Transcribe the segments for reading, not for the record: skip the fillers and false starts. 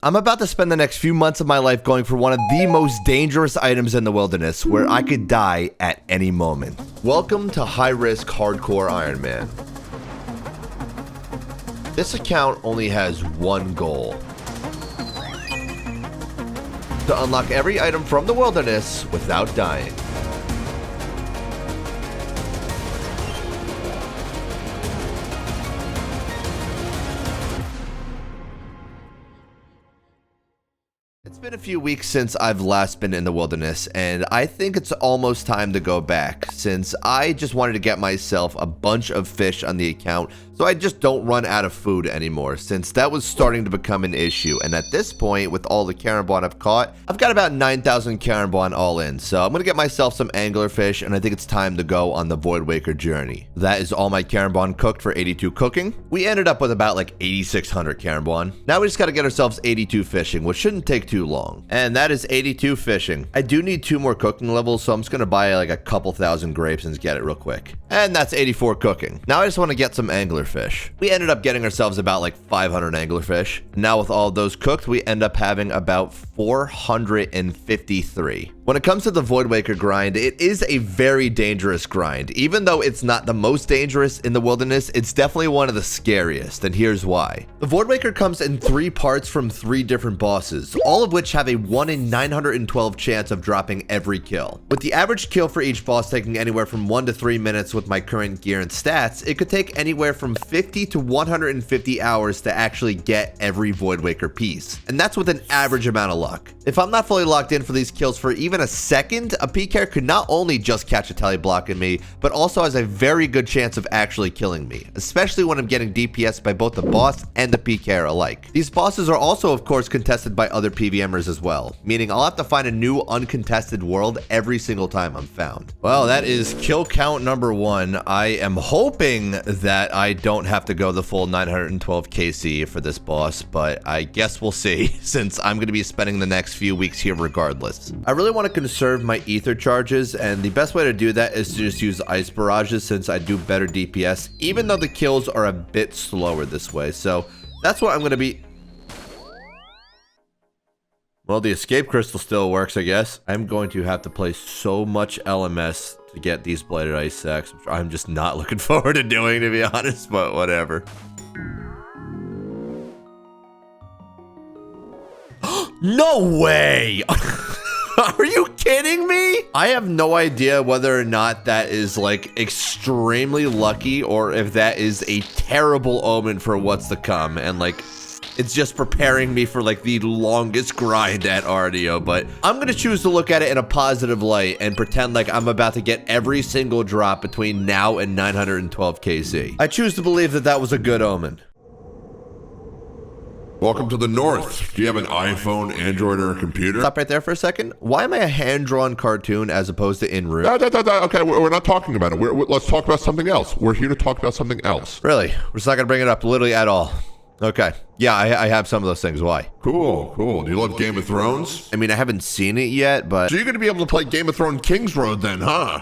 I'm about to spend the next few months of my life going for one of the most dangerous items in the wilderness, where I could die at any moment. Welcome to High Risk Hardcore Iron Man. This account only has one goal: to unlock every item from the wilderness without dying. It's been a few weeks since I've last been in the wilderness, and I think it's almost time to go back, since I just wanted to get myself a bunch of fish on the account so I just don't run out of food anymore, since that was starting to become an issue. And at this point, with all the carambon I've caught, I've got about 9,000 carambon all in, so I'm gonna get myself some anglerfish, and I think it's time to go on the Voidwaker journey. That is all my carambon cooked for 82 cooking. We ended up with about like 8,600 carambon. Now we just gotta get ourselves 82 fishing, which shouldn't take too long. And that is 82 fishing. I do need 2 more cooking levels, so I'm just gonna buy like a couple thousand grapes and get it real quick. And that's 84 cooking. Now I just want to get some anglerfish. We ended up getting ourselves about like 500 anglerfish. Now with all of those cooked, we end up having about 453. When it comes to the Voidwaker grind, it is a very dangerous grind. Even though it's not the most dangerous in the wilderness, it's definitely one of the scariest, and here's why. The Voidwaker comes in 3 parts from 3 different bosses, all of which have a 1 in 912 chance of dropping every kill. With the average kill for each boss taking anywhere from 1 to 3 minutes with my current gear and stats, it could take anywhere from 50 to 150 hours to actually get every Voidwaker piece, and that's with an average amount of luck. If I'm not fully locked in for these kills for even a second, a PKer could not only just catch a tally block in me, but also has a very good chance of actually killing me, especially when I'm getting DPS by both the boss and the PKer alike. These bosses are also of course contested by other PVMers as well, meaning I'll have to find a new uncontested world every single time I'm found. Well, that is kill count number 1. I am hoping that I don't have to go the full 912 KC for this boss, but I guess we'll see, since I'm going to be spending the next few weeks here regardless. I really want to conserve my ether charges, and the best way to do that is to just use ice barrages, since I do better DPS, even though the kills are a bit slower this way. So that's what I'm going to be. Well, the escape crystal still works, I guess. I'm going to have to play so much LMS to get these bladed ice sacks, which I'm just not looking forward to doing, to be honest, but whatever. No way! Are you kidding me? I have no idea whether or not that is like extremely lucky or if that is a terrible omen for what's to come, and like it's just preparing me for like the longest grind at RDO. But I'm gonna choose to look at it in a positive light and pretend like I'm about to get every single drop between now and 912 KC. I choose to believe that that was a good omen. Welcome to the North. Do you have an iPhone, Android, or a computer? Stop right there for a second. Why am I a hand-drawn cartoon as opposed to in real? Okay, we're not talking about it. Let's talk about something else. We're here to talk about something else. Really? We're just not gonna bring it up literally at all. Okay. Yeah, I have some of those things. Why? Cool. Do you love Game of Thrones? I mean, I haven't seen it yet, but... So you're gonna be able to play Game of Thrones Kingsroad then, huh?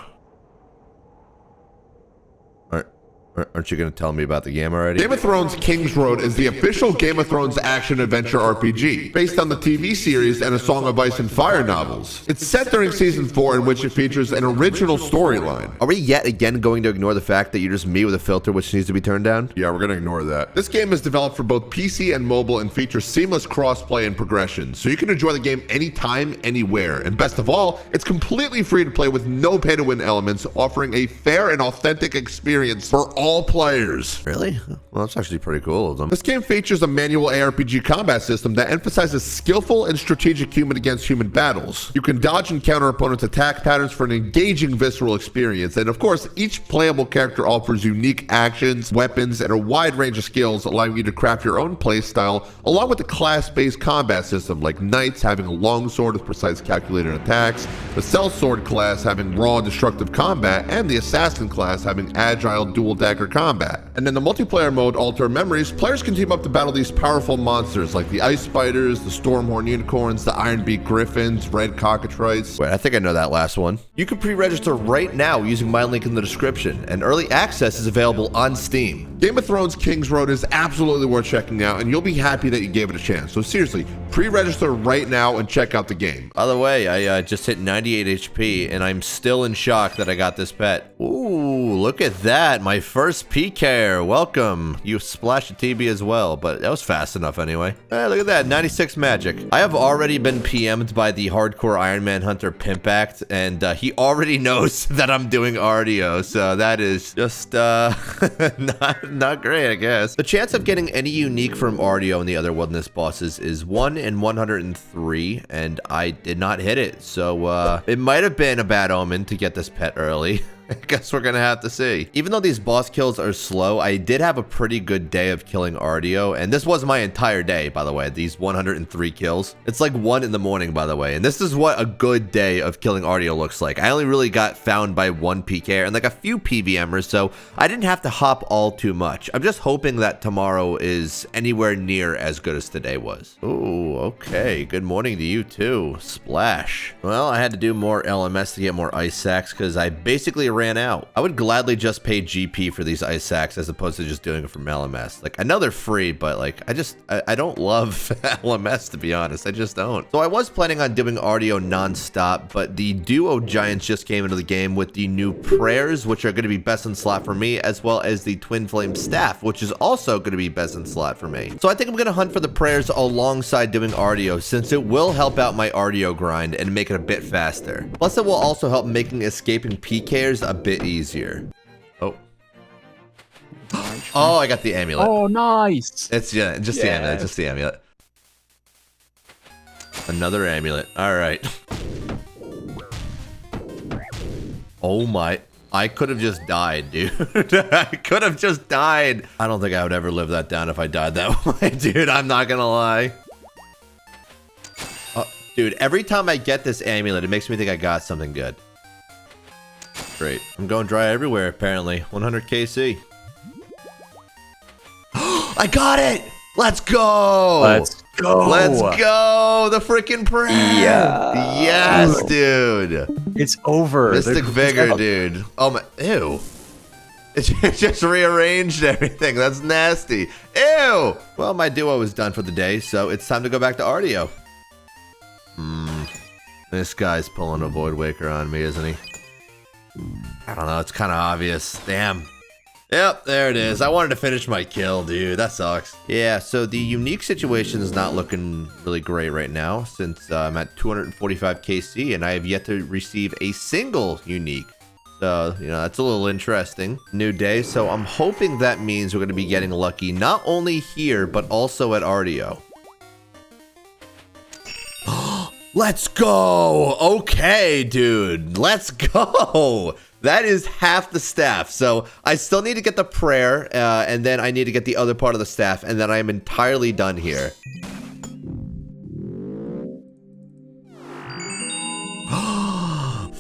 Aren't you going to tell me about the game already? Game of Thrones Kingsroad is the official Game of Thrones action-adventure RPG, based on the TV series and A Song of Ice and Fire novels. It's set during Season 4, in which it features an original storyline. Are we yet again going to ignore the fact that you're just me with a filter which needs to be turned down? Yeah, we're going to ignore that. This game is developed for both PC and mobile and features seamless cross-play and progression, so you can enjoy the game anytime, anywhere. And best of all, it's completely free to play with no pay-to-win elements, offering a fair and authentic experience for all players. Really? Well, that's actually pretty cool of them. This game features a manual ARPG combat system that emphasizes skillful and strategic human against human battles. You can dodge and counter opponents' attack patterns for an engaging visceral experience, and of course, each playable character offers unique actions, weapons, and a wide range of skills, allowing you to craft your own playstyle, along with the class-based combat system, like Knights having a longsword with precise calculated attacks, the Sellsword class having raw destructive combat, and the Assassin class having agile dual dagger attacker combat. And in the multiplayer mode, Alter Memories, players can team up to battle these powerful monsters like the ice spiders, the stormhorn unicorns, the ironbeak griffins, red cockatrices. Wait, I think I know that last one. You can pre-register right now using my link in the description, and early access is available on Steam. Game of Thrones Kingsroad is absolutely worth checking out, and you'll be happy that you gave it a chance. So seriously, pre-register right now and check out the game. By the way, I just hit 98 HP, and I'm still in shock that I got this pet. Ooh, look at that. My first PKer. Welcome. You splashed a TB as well, but that was fast enough anyway. Hey, look at that. 96 magic. I have already been PM'd by the Hardcore Iron Man Hunter Pimp Act, and he already knows that I'm doing RDO, so that is just not great, I guess. The chance of getting any unique from RDO and the other wilderness bosses is 1 in 103, and I did not hit it, so it might have been a bad omen to get this pet early. I guess we're gonna have to see. Even though these boss kills are slow, I did have a pretty good day of killing RDO, and this was my entire day, by the way, these 103 kills. It's like 1 in the morning, by the way, and this is what a good day of killing RDO looks like. I only really got found by 1 PK and like a few PVMers, so I didn't have to hop all too much. I'm just hoping that tomorrow is anywhere near as good as today was. Ooh, okay. Good morning to you too. Splash. Well, I had to do more LMS to get more ice sacks because I basically ran out. I would gladly just pay GP for these ice sacks as opposed to just doing it from LMS. Like, I know they're free, but like, I don't love LMS, to be honest. I just don't. So I was planning on doing RDO non-stop, but the duo giants just came into the game with the new prayers, which are going to be best in slot for me, as well as the twin flame staff, which is also going to be best in slot for me. So I think I'm going to hunt for the prayers alongside doing RDO, since it will help out my RDO grind and make it a bit faster. Plus, it will also help making escaping PKers a bit easier. Oh. Oh, I got the amulet. Oh, nice. It's the amulet, just the amulet. Another amulet. All right. Oh my. I could have just died, dude. I could have just died. I don't think I would ever live that down if I died that way, dude. I'm not gonna lie. Dude, every time I get this amulet, it makes me think I got something good. Great. I'm going dry everywhere, apparently. 100 KC. I got it! Let's go! Let's go! Let's go! The freaking prayer! Yeah! Yes, dude! It's over. Mystic Vigor, dude. Oh my... Ew. It just rearranged everything. That's nasty. Ew! Well, my duo is done for the day, so it's time to go back to RDO. This guy's pulling a Void Waker on me, isn't he? I don't know, it's kind of obvious. Damn. Yep, there it is. I wanted to finish my kill, dude. That sucks. Yeah, so the unique situation is not looking really great right now, since I'm at 245 KC and I have yet to receive a single unique. So, you know, that's a little interesting. New day, so I'm hoping that means we're going to be getting lucky not only here, but also at RDO. Let's go. Okay, dude. Let's go. That is half the staff. So I still need to get the prayer, and then I need to get the other part of the staff, and then I am entirely done here.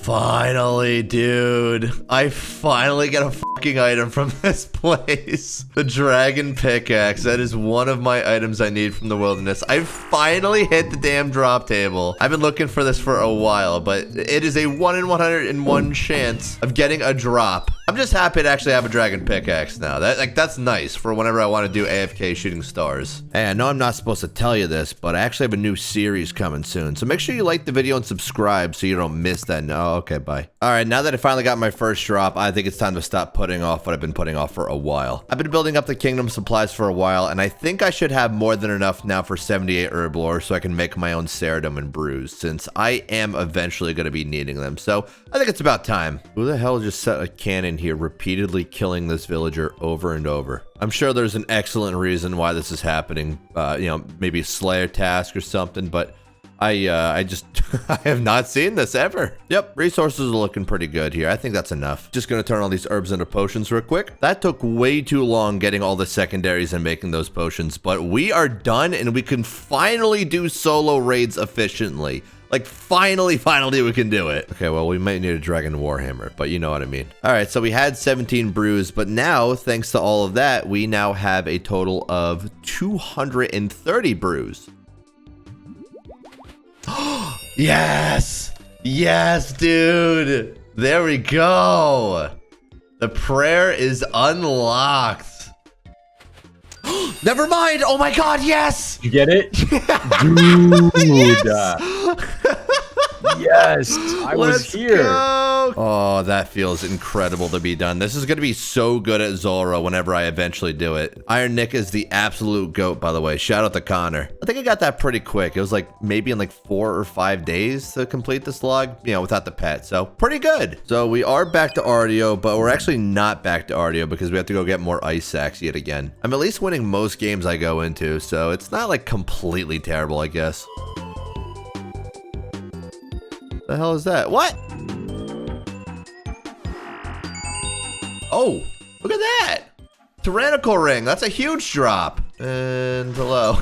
Finally, dude. I finally get a fucking item from this place. The dragon pickaxe. That is one of my items I need from the wilderness. I finally hit the damn drop table. I've been looking for this for a while, but it is a 1 in 101 chance of getting a drop. I'm just happy to actually have a dragon pickaxe now. That's nice for whenever I want to do AFK shooting stars. Hey, I know I'm not supposed to tell you this, but I actually have a new series coming soon. So make sure you like the video and subscribe so you don't miss that. No, okay, bye. All right, now that I finally got my first drop, I think it's time to stop putting off what I've been putting off for a while. I've been building up the kingdom supplies for a while, and I think I should have more than enough now for 78 herb lore so I can make my own Ceridum and brews, since I am eventually going to be needing them. So I think it's about time. Who the hell just set a cannon here, repeatedly killing this villager over and over? I'm sure there's an excellent reason why this is happening. You know, maybe a Slayer task or something, but I just I have not seen this ever. Yep, resources are looking pretty good here. I think that's enough. Just gonna turn all these herbs into potions real quick. That took way too long getting all the secondaries and making those potions, but we are done and we can finally do solo raids efficiently. Like, finally we can do it. Okay, well, we might need a Dragon Warhammer, but you know what I mean. All right, so we had 17 brews, but now, thanks to all of that, we now have a total of 230 brews. Yes! Yes, dude! There we go! The prayer is unlocked. Never mind! Oh my god, yes! You get it? Dude. Yes, I was here. Go. Oh, that feels incredible to be done. This is going to be so good at Zora whenever I eventually do it. Iron Nick is the absolute goat, by the way. Shout out to Connor. I think I got that pretty quick. It was like maybe in like 4 or 5 days to complete this log, you know, without the pet. So pretty good. So we are back to Artio, but we're actually not back to Artio because we have to go get more ice sacks yet again. I'm at least winning most games I go into, so it's not like completely terrible, I guess. The hell is that? What? Oh, look at that. Tyrannical ring. That's a huge drop. And hello.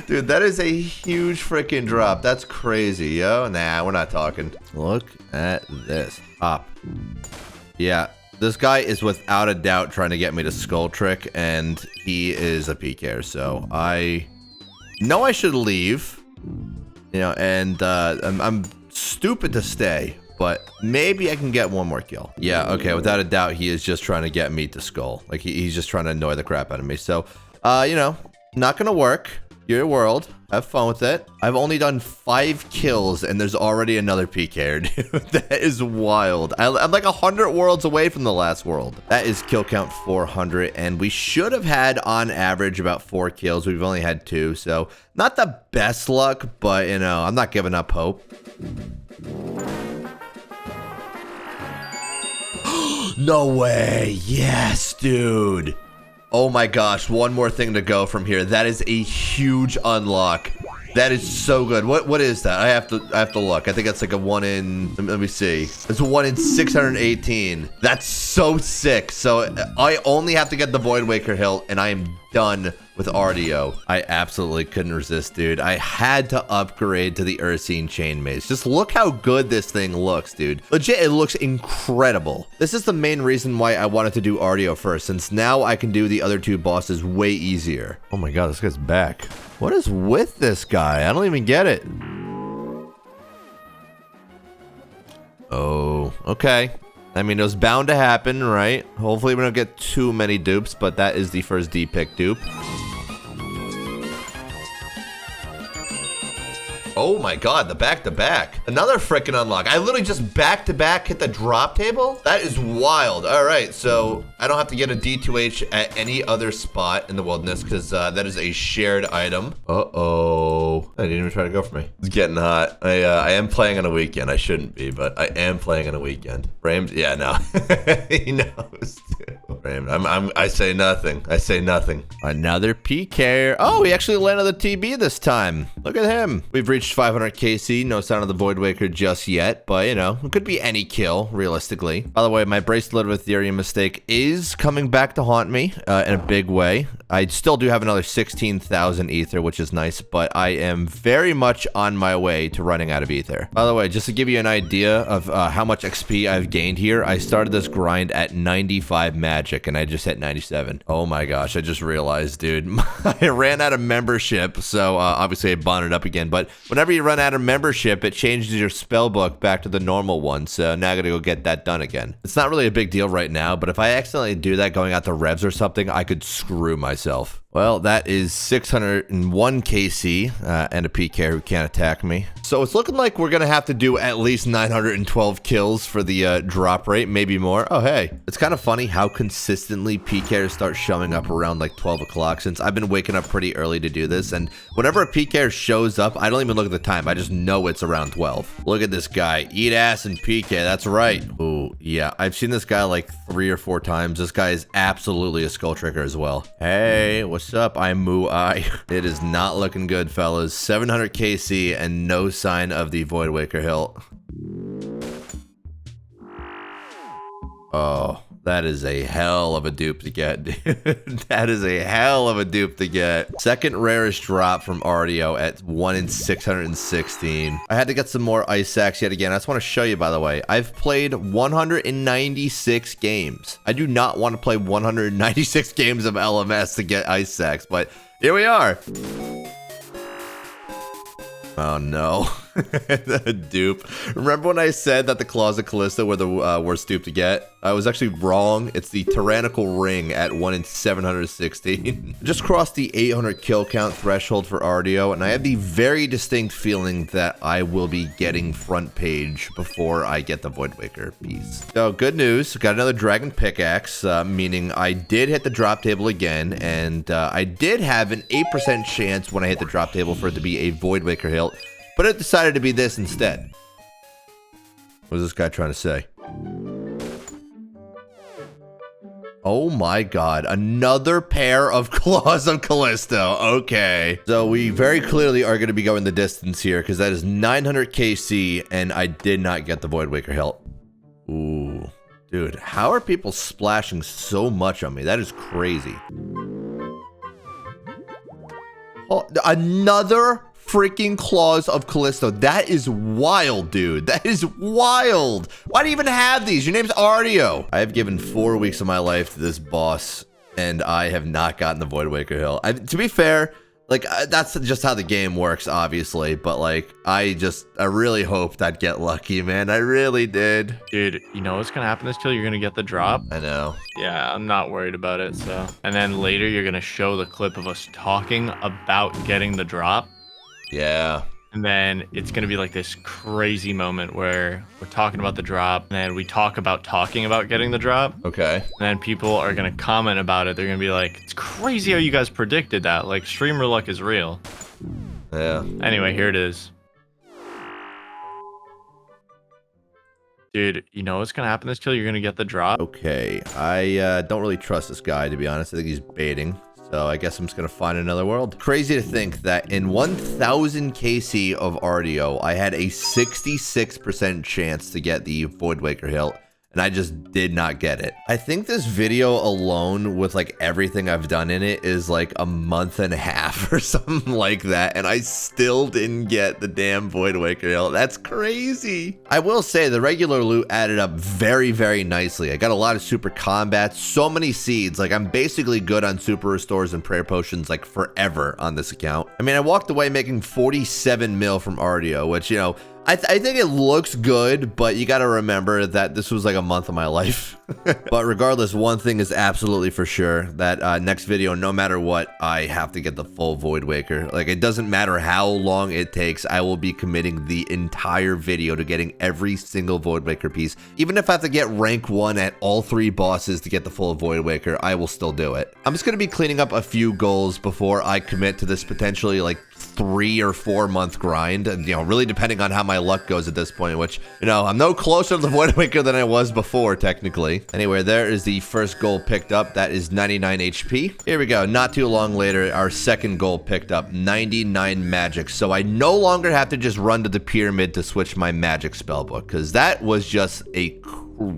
Dude, that is a huge freaking drop. That's crazy, yo. Nah, we're not talking. Look at this. Hop. Yeah, this guy is without a doubt trying to get me to Skull Trick, and he is a PKer, so I know I should leave. You know, and I'm stupid to stay, but maybe I can get one more kill. Yeah, okay, without a doubt, he is just trying to get me to Skull. Like, he's just trying to annoy the crap out of me. So, you know, not gonna work. Your world. Have fun with it. I've only done 5 kills, and there's already another PK, dude. That is wild. I'm like 100 worlds away from the last world. That is kill count 400, and we should have had, on average, about 4 kills. We've only had 2, so not the best luck, but, you know, I'm not giving up hope. No way. Yes, dude. Oh my gosh, one more thing to go from here. That is a huge unlock. That is so good. What is that? I have to look. I think that's like a 1 in, let me see. It's a 1 in 618. That's so sick. So I only have to get the Void Waker hilt and I am done with Artio. I absolutely couldn't resist, dude. I had to upgrade to the Ursine Chain Mace. Just look how good this thing looks, dude. Legit, it looks incredible. This is the main reason why I wanted to do Artio first, since now I can do the other 2 bosses way easier. Oh my god, this guy's back. What is with this guy? I don't even get it. Oh, okay. I mean, it was bound to happen, right? Hopefully we don't get too many dupes, but that is the first D-pick dupe. Oh my god, the back-to-back. Another frickin' unlock. I literally just back-to-back hit the drop table? That is wild. All right, so I don't have to get a D2H at any other spot in the wilderness because that is a shared item. Uh-oh. I didn't even try to go for me. It's getting hot. I am playing on a weekend. I shouldn't be, but I am playing on a weekend. Framed? Yeah, no. He knows, too. Framed. I say nothing. I say nothing. Another PK. Oh, he actually landed the TB this time. Look at him. We've reached 500 KC. No sign of the Void Waker just yet, but you know, it could be any kill, realistically. By the way, my Bracelet of Ethereum mistake is coming back to haunt me in a big way. I still do have another 16,000 ether, which is nice, but I am very much on my way to running out of ether. By the way, just to give you an idea of how much XP I've gained here, I started this grind at 95 magic, and I just hit 97. Oh my gosh, I just realized, dude, I ran out of membership, so obviously I bought it up again, but whenever you run out of membership, it changes your spell book back to the normal one, so now I gotta go get that done again. It's not really a big deal right now, but if I accidentally do that going out to revs or something, I could screw myself. Well, that is 601 KC and a PK who can't attack me. So it's looking like we're going to have to do at least 912 kills for the drop rate, maybe more. Oh, hey. It's kind of funny how consistently PKers start showing up around like 12 o'clock since I've been waking up pretty early to do this. And whenever a PK shows up, I don't even look at the time. I just know it's around 12. Look at this guy. Eat ass and PK. That's right. Ooh, Yeah, I've seen this guy like 3 or 4 times. This guy is absolutely a skull tricker as well. Hey, what's up? I'm Mu-I. It is not looking good, fellas. 700 KC and no sign of the Voidwaker hilt. Oh, that is a hell of a dupe to get, dude. That is a hell of a dupe to get. Second rarest drop from RDO at 1 in 616. I had to get some more ice sacks yet again. I just want to show you, by the way, I've played 196 games. I do not want to play 196 games of LMS to get ice sacks, but here we are. Oh no. The dupe. Remember when I said that the Claws of Callisto were the worst dupe to get? I was actually wrong. It's the Tyrannical Ring at 1 in 716. Just crossed the 800 kill count threshold for RDO, and I have the very distinct feeling that I will be getting front page before I get the Voidwaker piece. So good news, got another Dragon Pickaxe, meaning I did hit the drop table again, and I did have an 8% chance when I hit the drop table for it to be a Voidwaker hilt, but it decided to be this instead. What is this guy trying to say? Oh my god, another pair of Claws of Callisto. Okay. So we very clearly are going to be going the distance here because that is 900 KC and I did not get the Voidwaker hilt. Ooh. Dude, how are people splashing so much on me? That is crazy. Oh, another freaking Claws of Callisto. That is wild, dude. That is wild. Why do you even have these? Your name's RDO. I have given 4 weeks of my life to this boss, and I have not gotten the Voidwaker hill. To be fair, like, that's just how the game works, obviously, but, like, I really hoped I'd get lucky, man. I really did. Dude, you know what's gonna happen this kill? You're gonna get the drop. I know. Yeah, I'm not worried about it, so. And then later, you're gonna show the clip of us talking about getting the drop. Yeah. And then it's going to be like this crazy moment where we're talking about the drop, and then we talk about talking about getting the drop. Okay. And then people are going to comment about it. They're going to be like, it's crazy how you guys predicted that. Like, streamer luck is real. Yeah. Anyway, here it is. Dude, you know what's going to happen this kill? You're going to get the drop. Okay. I don't really trust this guy, to be honest. I think he's baiting. So I guess I'm just going to find another world. Crazy to think that in 1000 KC of RDO, I had a 66% chance to get the Voidwaker hilt, and I just did not get it. I think this video alone with like everything I've done in it is like a month and a half or something like that, and I still didn't get the damn Voidwaker hilt. That's crazy. I will say the regular loot added up very, very nicely. I got a lot of super combats, so many seeds. Like, I'm basically good on super restores and prayer potions like forever on this account. I mean, I walked away making 47 mil from RDO, which, you know, I think it looks good, but you got to remember that this was like a month of my life. But regardless, one thing is absolutely for sure, that next video, no matter what, I have to get the full Voidwaker. Like, it doesn't matter how long it takes, I will be committing the entire video to getting every single Voidwaker piece. Even if I have to get rank 1 at all 3 bosses to get the full Voidwaker, I will still do it. I'm just going to be cleaning up a few goals before I commit to this potentially like 3 or 4 month grind, and you know, really depending on how my luck goes at this point, which, you know, I'm no closer to the Voidwaker than I was before, technically. Anyway, there is the first goal picked up. That is 99 HP. Here we go. Not too long later, our second goal picked up, 99 magic. So I no longer have to just run to the pyramid to switch my magic spellbook, because that was just a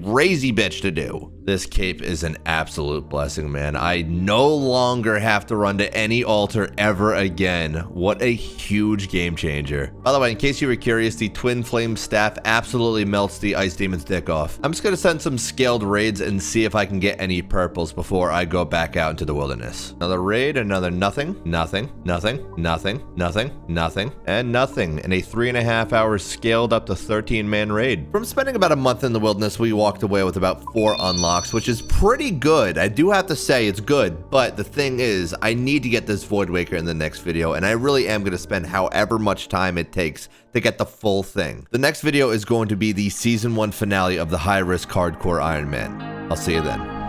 crazy bitch to do. This cape is an absolute blessing, man. I no longer have to run to any altar ever again. What a huge game changer. By the way, in case you were curious, the Twin Flame Staff absolutely melts the Ice Demon's dick off. I'm just gonna send some scaled raids and see if I can get any purples before I go back out into the wilderness. Another raid, another nothing, nothing, nothing, nothing, nothing, nothing, and nothing. In a 3.5 hours scaled up to 13-man raid. From spending about a month in the wilderness, we walked away with about 4 unlocks, which is pretty good. I do have to say it's good, but the thing is, I need to get this Voidwaker in the next video, and I really am going to spend however much time it takes to get the full thing. The next video is going to be the Season 1 finale of the high-risk hardcore Iron Man. I'll see you then.